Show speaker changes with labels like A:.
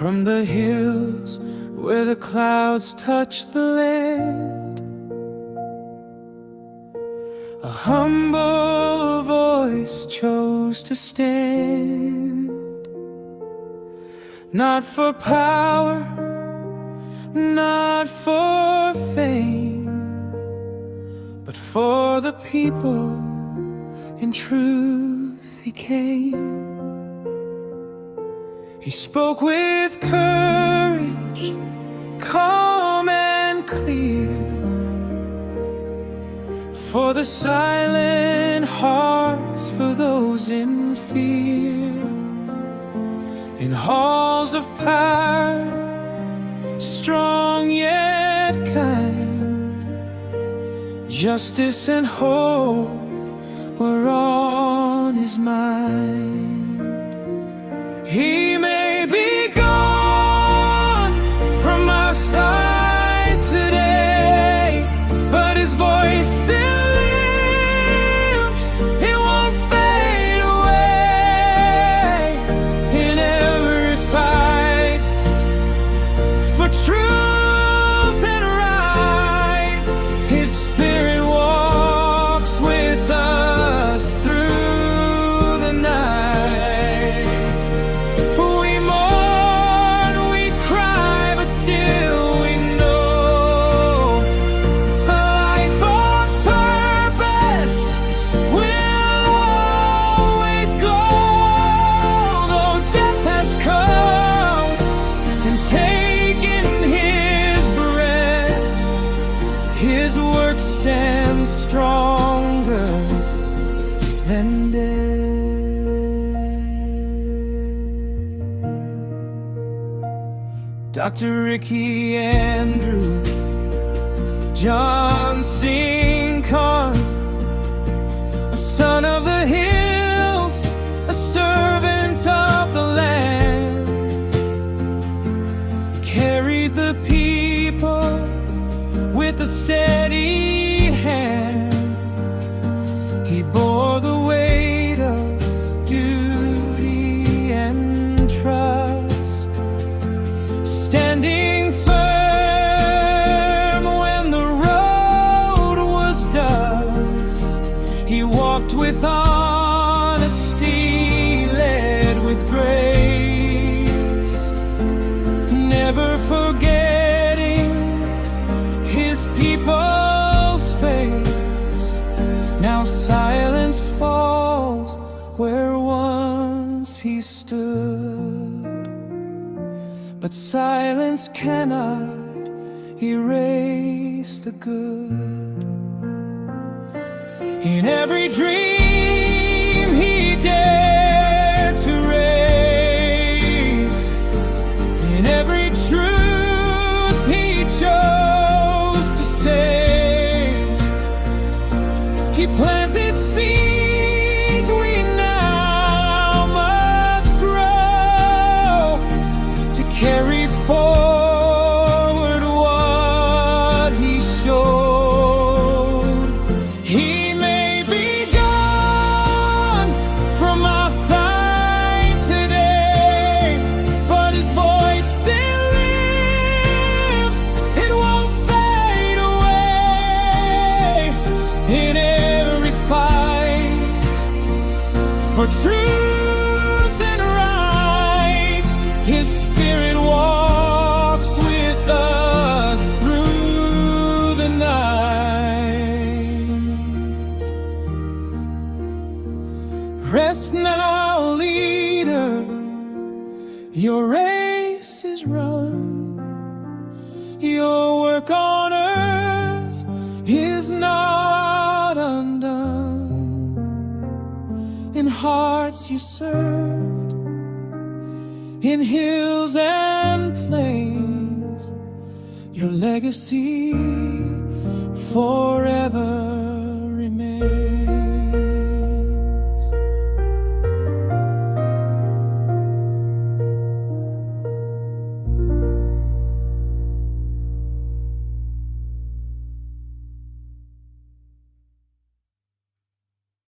A: From the hills where the clouds touch the land, a humble voice chose to stand. Not for power, not for fame, but for the people. In truth he came. He spoke with courage, calm and clear, for the silent hearts, for those in fear. In halls of power, strong yet kind, justice and hope were on his mind. He may be gone from our side today, but his voice still lives. It won't fade away. In every fight for truth and right, his spirit walks with us through the night. His work stands stronger than death. Dr. Ricky Andrew, John Syngkon, a son of the hills, a servant of the land, carried the people with a steady hand. He bore the weight of duty and trust, standing firm when the road was dust. He walked with honesty, led with grace, never forgetting his people's face. Now silence falls where once he stood, but silence cannot erase the good. In every dream he dared to raise, in every truth he chose to say, he planted seeds we now must grow to carry forward what he showed. He may be gone from our side today, but his voice still lives. It won't fade away. In every fight for truth and right, his spirit walks with us through the night. Rest now, leader, your race is run. Your work on earth is not undone. In hearts you served, in hills and plains, your legacy forever